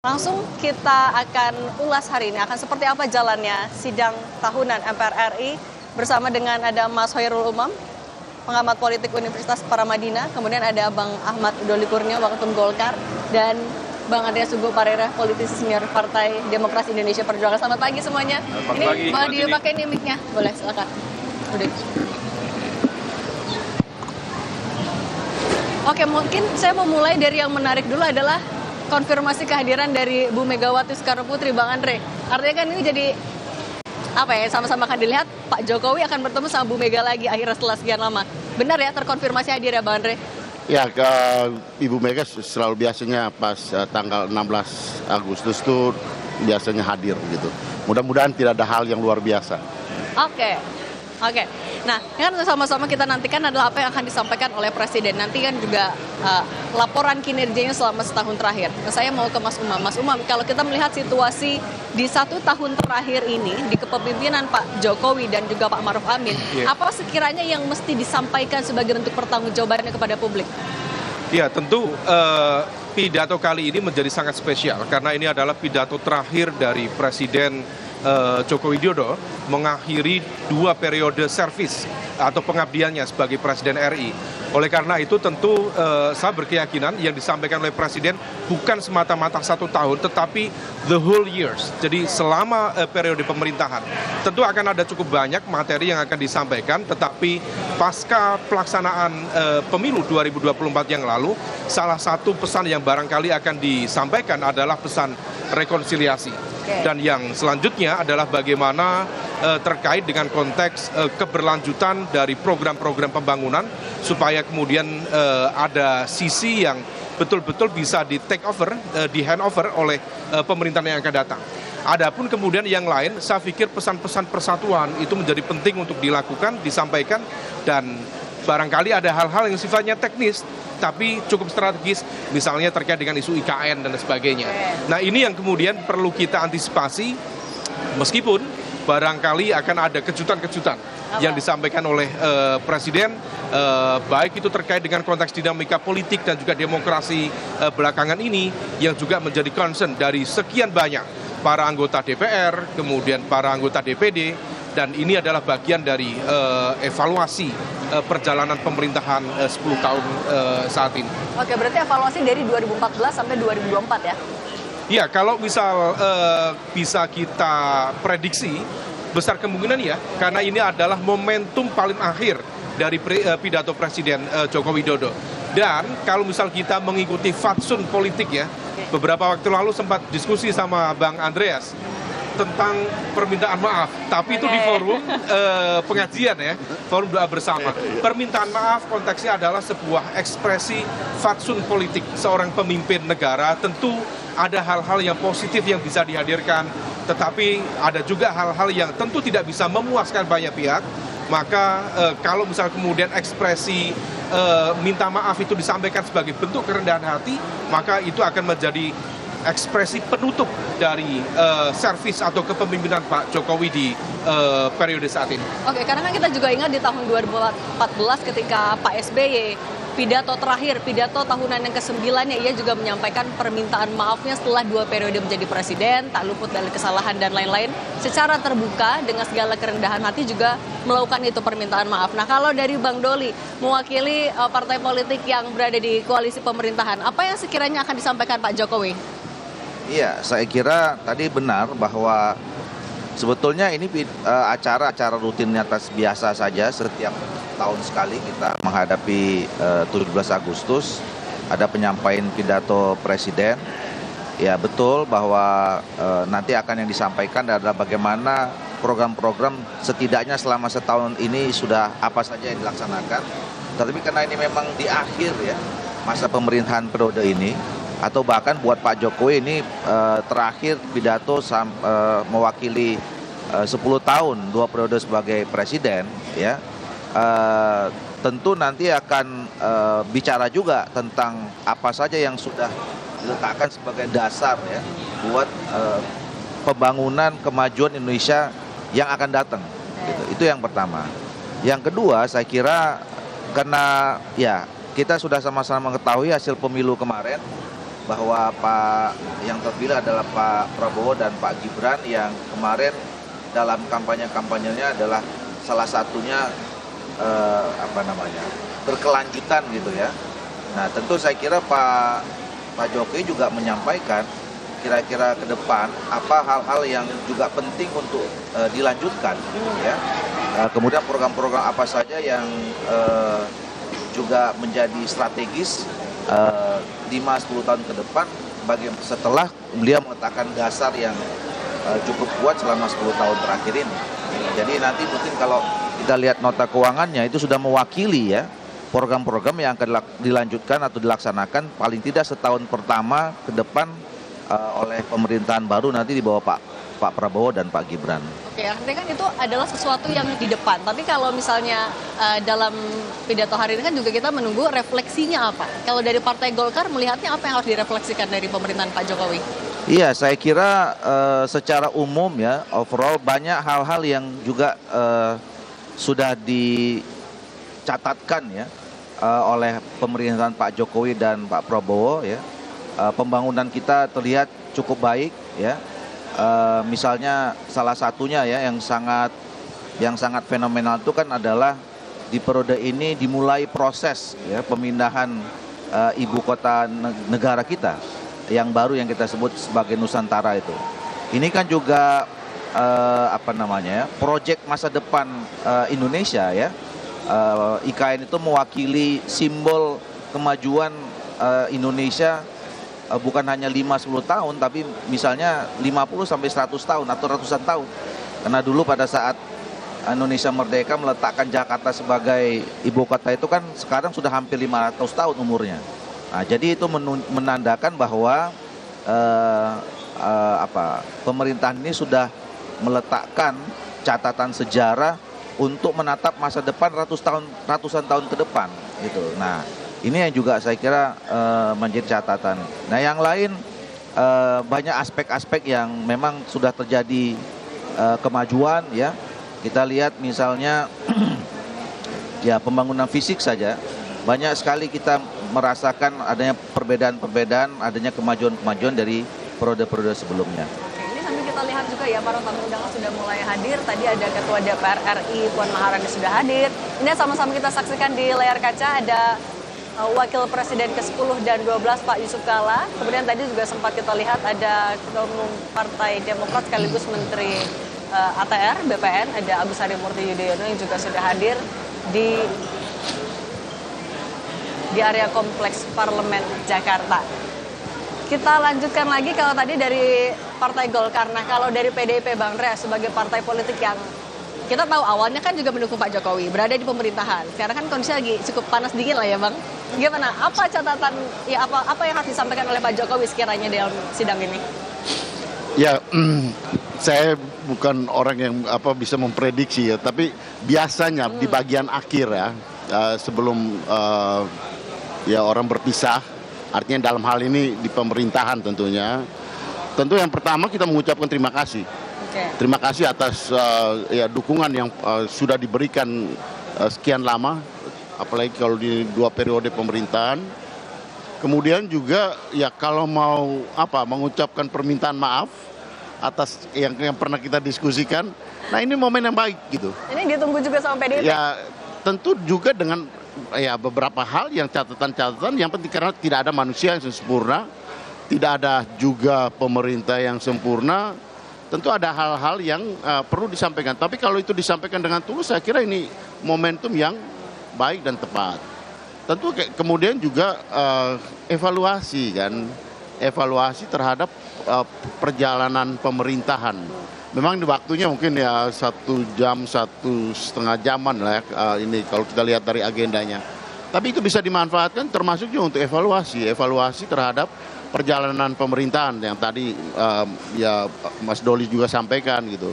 Langsung kita akan ulas hari ini, akan seperti apa jalannya sidang tahunan MPR RI bersama dengan ada Mas Hoirul Umam, pengamat politik Universitas Paramadina, kemudian ada Bang Ahmad Doli Kurnia, Waketum Golkar, dan Bang Andreas Hugo Parera, politisi senior Partai Demokrasi Indonesia Perjuangan. Selamat pagi semuanya. Ini mau dipakai nih mic-nya, boleh silakan. Udah. Oke, mungkin saya mau mulai dari yang menarik dulu adalah konfirmasi kehadiran dari Bu Megawati Soekarno Putri, Bang Andre. Artinya kan ini jadi sama-sama akan dilihat Pak Jokowi akan bertemu sama Bu Mega lagi akhirnya setelah sekian lama. Benar ya terkonfirmasi hadir ya Bang Andre? Ya, Ibu Mega selalu biasanya pas tanggal 16 Agustus itu biasanya hadir gitu. Mudah-mudahan tidak ada hal yang luar biasa. Oke. Nah, kan sama-sama kita nantikan adalah apa yang akan disampaikan oleh Presiden. Nanti kan juga laporan kinerjanya selama setahun terakhir. Nah, saya mau ke Mas Umam. Mas Umam, kalau kita melihat situasi di 1 tahun terakhir ini, di kepemimpinan Pak Jokowi dan juga Pak Maruf Amin, apa sekiranya yang mesti disampaikan sebagai bentuk pertanggungjawabannya kepada publik? Ya, tentu pidato kali ini menjadi sangat spesial karena ini adalah pidato terakhir dari Presiden Joko Widodo mengakhiri 2 periode servis atau pengabdiannya sebagai Presiden RI. Oleh karena itu tentu saya berkeyakinan yang disampaikan oleh Presiden bukan semata-mata 1 tahun tetapi the whole years. Jadi selama periode pemerintahan tentu akan ada cukup banyak materi yang akan disampaikan, tetapi pasca pelaksanaan pemilu 2024 yang lalu salah satu pesan yang barangkali akan disampaikan adalah pesan rekonsiliasi. Dan yang selanjutnya adalah bagaimana terkait dengan konteks keberlanjutan dari program-program pembangunan supaya kemudian ada sisi yang betul-betul bisa di take over, di handover oleh pemerintahan yang akan datang. Adapun kemudian yang lain, saya pikir pesan-pesan persatuan itu menjadi penting untuk dilakukan, disampaikan, dan barangkali ada hal-hal yang sifatnya teknis tapi cukup strategis, misalnya terkait dengan isu IKN dan sebagainya. Nah, ini yang kemudian perlu kita antisipasi, meskipun barangkali akan ada kejutan-kejutan yang disampaikan oleh Presiden, baik itu terkait dengan konteks dinamika politik dan juga demokrasi belakangan ini, yang juga menjadi concern dari sekian banyak para anggota DPR, kemudian para anggota DPD, dan ini adalah bagian dari evaluasi perjalanan pemerintahan 10 tahun saat ini. Oke, berarti evaluasi dari 2014 sampai 2024 ya? Ya, kalau misal bisa kita prediksi, besar kemungkinan ya, karena ini adalah momentum paling akhir dari pidato Presiden Joko Widodo. Dan kalau misal kita mengikuti fatsun politik ya, beberapa waktu lalu sempat diskusi sama Bang Andreas tentang permintaan maaf, tapi itu di forum pengajian ya, forum doa bersama. Permintaan maaf konteksnya adalah sebuah ekspresi fatsun politik seorang pemimpin negara. Tentu ada hal-hal yang positif yang bisa dihadirkan, tetapi ada juga hal-hal yang tentu tidak bisa memuaskan banyak pihak. Maka kalau misal kemudian ekspresi minta maaf itu disampaikan sebagai bentuk kerendahan hati, maka itu akan menjadi ekspresi penutup dari servis atau kepemimpinan Pak Jokowi di periode saat ini. Oke, karena kan kita juga ingat di tahun 2014 ketika Pak SBY pidato terakhir, pidato tahunan yang ke-9-nya, ia juga menyampaikan permintaan maafnya setelah 2 periode menjadi presiden, tak luput dari kesalahan dan lain-lain. Secara terbuka dengan segala kerendahan hati juga melakukan itu permintaan maaf. Nah, kalau dari Bang Doli mewakili partai politik yang berada di koalisi pemerintahan, apa yang sekiranya akan disampaikan Pak Jokowi? Iya, saya kira tadi benar bahwa sebetulnya ini acara-acara rutinitas biasa saja. Setiap tahun sekali kita menghadapi 17 Agustus, ada penyampaian pidato Presiden. Ya, betul bahwa nanti akan yang disampaikan adalah bagaimana program-program setidaknya selama setahun ini sudah apa saja yang dilaksanakan. Tapi karena ini memang di akhir ya masa pemerintahan periode ini, atau bahkan buat Pak Jokowi ini terakhir pidato mewakili 10 tahun 2 periode sebagai presiden ya, tentu nanti akan bicara juga tentang apa saja yang sudah diletakkan sebagai dasar ya buat pembangunan kemajuan Indonesia yang akan datang gitu. Itu yang pertama. Yang kedua, saya kira karena ya kita sudah sama-sama mengetahui hasil pemilu kemarin, bahwa yang terpilih adalah Pak Prabowo dan Pak Gibran yang kemarin dalam kampanyenya adalah salah satunya berkelanjutan gitu ya. Nah tentu saya kira Pak Jokowi juga menyampaikan kira-kira ke depan apa hal-hal yang juga penting untuk dilanjutkan ya. Kemudian program-program apa saja yang juga menjadi strategis 5-10 tahun ke depan setelah beliau meletakkan dasar yang cukup kuat selama 10 tahun terakhir ini. Jadi nanti mungkin kalau kita lihat nota keuangannya itu sudah mewakili ya program-program yang akan dilanjutkan atau dilaksanakan paling tidak setahun pertama ke depan oleh pemerintahan baru nanti di bawah Pak Prabowo dan Pak Gibran. Oke, artinya kan itu adalah sesuatu yang di depan. Tapi kalau misalnya dalam pidato hari ini kan juga kita menunggu refleksinya apa. Kalau dari Partai Golkar melihatnya apa yang harus direfleksikan dari pemerintahan Pak Jokowi? Iya, saya kira secara umum ya, overall banyak hal-hal yang juga sudah dicatatkan ya oleh pemerintahan Pak Jokowi dan Pak Prabowo ya. Pembangunan kita terlihat cukup baik ya. Misalnya salah satunya ya yang sangat fenomenal itu kan adalah di periode ini dimulai proses ya pemindahan ibu kota negara kita yang baru yang kita sebut sebagai Nusantara itu. Ini kan juga proyek masa depan Indonesia ya. IKN itu mewakili simbol kemajuan Indonesia bukan hanya 5-10 tahun tapi misalnya 50 sampai 100 tahun atau ratusan tahun. Karena dulu pada saat Indonesia merdeka meletakkan Jakarta sebagai ibu kota itu kan sekarang sudah hampir 500 tahun umurnya. Nah, jadi itu menandakan bahwa pemerintahan ini sudah meletakkan catatan sejarah untuk menatap masa depan ratusan tahun ke depan gitu. Nah, ini yang juga saya kira menjadi catatan. Nah yang lain banyak aspek-aspek yang memang sudah terjadi kemajuan ya. Kita lihat misalnya ya pembangunan fisik saja. Banyak sekali kita merasakan adanya perbedaan-perbedaan, adanya kemajuan-kemajuan dari periode-periode sebelumnya. Ini sambil kita lihat juga ya para tamu undangan sudah mulai hadir. Tadi ada Ketua DPR RI Puan Maharani sudah hadir. Ini sama-sama kita saksikan di layar kaca ada Wakil Presiden ke-10 dan 12 Pak Yusuf Kalla. Kemudian tadi juga sempat kita lihat ada Ketua Umum Partai Demokrat sekaligus Menteri ATR BPN ada Agus Harimurti Yudhoyono yang juga sudah hadir di area kompleks Parlemen Jakarta. Kita lanjutkan lagi kalau tadi dari Partai Golkar. Nah kalau dari PDIP Bang Rea sebagai partai politik yang kita tahu awalnya kan juga mendukung Pak Jokowi, berada di pemerintahan. Sekarang kan kondisi lagi cukup panas dingin lah ya Bang. Gimana? Apa catatan, ya apa yang harus disampaikan oleh Pak Jokowi sekiranya dalam sidang ini? Ya, saya bukan orang yang bisa memprediksi ya, tapi biasanya di bagian akhir ya, sebelum ya orang berpisah, artinya dalam hal ini di pemerintahan tentunya. Tentu yang pertama kita mengucapkan terima kasih. Terima kasih atas dukungan yang sudah diberikan sekian lama, apalagi kalau di 2 periode pemerintahan. Kemudian juga ya kalau mau mengucapkan permintaan maaf atas yang pernah kita diskusikan. Nah ini momen yang baik gitu. Ini ditunggu juga sama PDIP. Ya tentu juga dengan ya beberapa hal yang catatan-catatan yang penting karena tidak ada manusia yang sempurna, tidak ada juga pemerintah yang sempurna. Tentu ada hal-hal yang perlu disampaikan. Tapi kalau itu disampaikan dengan tulus, saya kira ini momentum yang baik dan tepat. Tentu kemudian juga evaluasi terhadap perjalanan pemerintahan. Memang di waktunya mungkin ya 1 jam, 1,5 jaman lah ya, ini kalau kita lihat dari agendanya. Tapi itu bisa dimanfaatkan termasuk juga untuk evaluasi terhadap perjalanan pemerintahan yang tadi ya Mas Doli juga sampaikan gitu.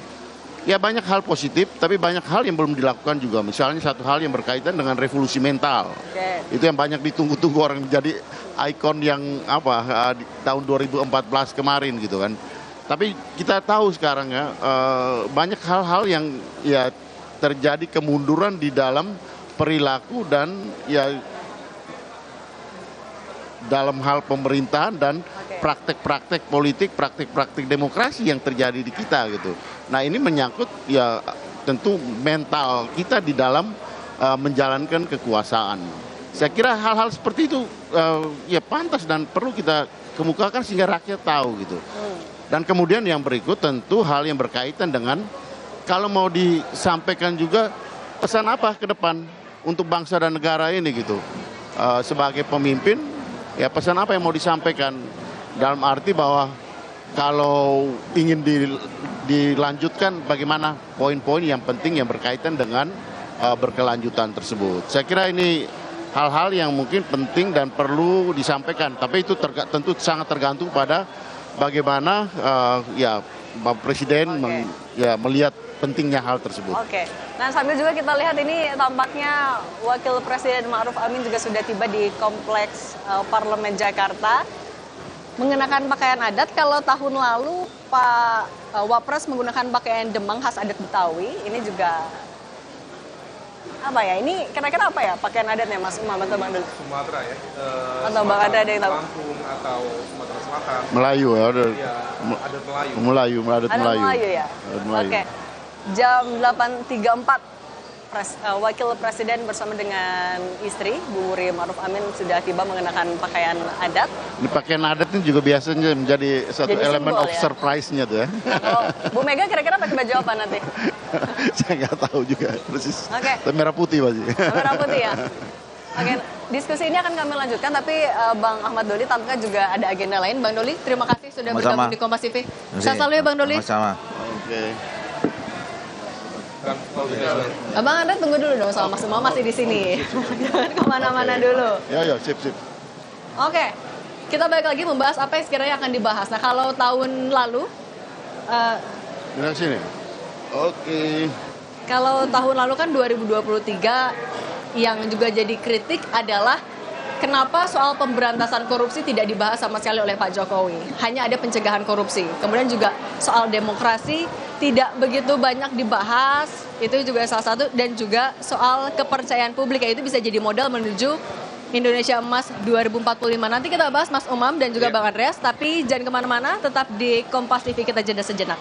Ya banyak hal positif, tapi banyak hal yang belum dilakukan juga. Misalnya satu hal yang berkaitan dengan revolusi mental. Itu yang banyak ditunggu-tunggu orang menjadi ikon yang di tahun 2014 kemarin gitu kan. Tapi kita tahu sekarang ya banyak hal-hal yang ya terjadi kemunduran di dalam perilaku dan ya dalam hal pemerintahan dan praktek-praktek politik, praktek-praktek demokrasi yang terjadi di kita gitu. Nah ini menyangkut ya tentu mental kita di dalam menjalankan kekuasaan. Saya kira hal-hal seperti itu ya pantas dan perlu kita kemukakan sehingga rakyat tahu gitu. Dan kemudian yang berikut tentu hal yang berkaitan dengan kalau mau disampaikan juga pesan apa ke depan untuk bangsa dan negara ini gitu. Sebagai pemimpin ya pesan apa yang mau disampaikan dalam arti bahwa kalau ingin dilanjutkan bagaimana poin-poin yang penting yang berkaitan dengan berkelanjutan tersebut. Saya kira ini hal-hal yang mungkin penting dan perlu disampaikan, tapi itu tentu sangat tergantung pada bagaimana ya Bapak Presiden melihat pentingnya hal tersebut. Oke. Nah sambil juga kita lihat ini tampaknya Wakil Presiden Ma'ruf Amin juga sudah tiba di Kompleks Parlemen Jakarta mengenakan pakaian adat. Kalau tahun lalu Pak Wapres menggunakan pakaian Demang khas adat Betawi, ini juga apa ya? Ini kira-kira apa ya pakaian adatnya Mas Umam atau Bang Dul? Sumatera ya. Atau Bang ada yang tahu? Lampung atau Sumatera Selatan. Melayu ya, Adat Melayu. adat Ada Melayu ya? Oke. Jam 8.34 Wakil Presiden bersama dengan istri Bu Wuri Ma'ruf Amin sudah tiba mengenakan pakaian adat. Ini pakaian adat ini juga biasanya menjadi satu Jadi elemen simbol, of ya? surprise-nya tuh ya. Oh, Bu Mega kira-kira pakai baju apa nanti? Saya nggak tahu juga persis. Oke. Tapi merah putih pasti. Merah putih ya. Oke, diskusi ini akan kami lanjutkan, tapi Bang Ahmad Doli tampaknya juga ada agenda lain. Bang Doli, terima kasih sudah bergabung di Kompas TV. Sehat selalu ya Bang Doli. Sama-sama. Oke. Abang Anda tunggu dulu dong sama Mas Umam masih di sini. Jangan kemana-mana dulu. Ya, sip. Oke, kita balik lagi membahas apa yang sekiranya akan dibahas. Nah kalau tahun lalu, Di sini. Oke. kalau tahun lalu kan 2023 yang juga jadi kritik adalah kenapa soal pemberantasan korupsi tidak dibahas sama sekali oleh Pak Jokowi. Hanya ada pencegahan korupsi. Kemudian juga soal demokrasi tidak begitu banyak dibahas. Itu juga salah satu. Dan juga soal kepercayaan publik. Ya, itu bisa jadi modal menuju Indonesia Emas 2045. Nanti kita bahas Mas Umam dan juga Bang Andreas. Tapi jangan kemana-mana. Tetap di Kompas TV, kita jeda sejenak.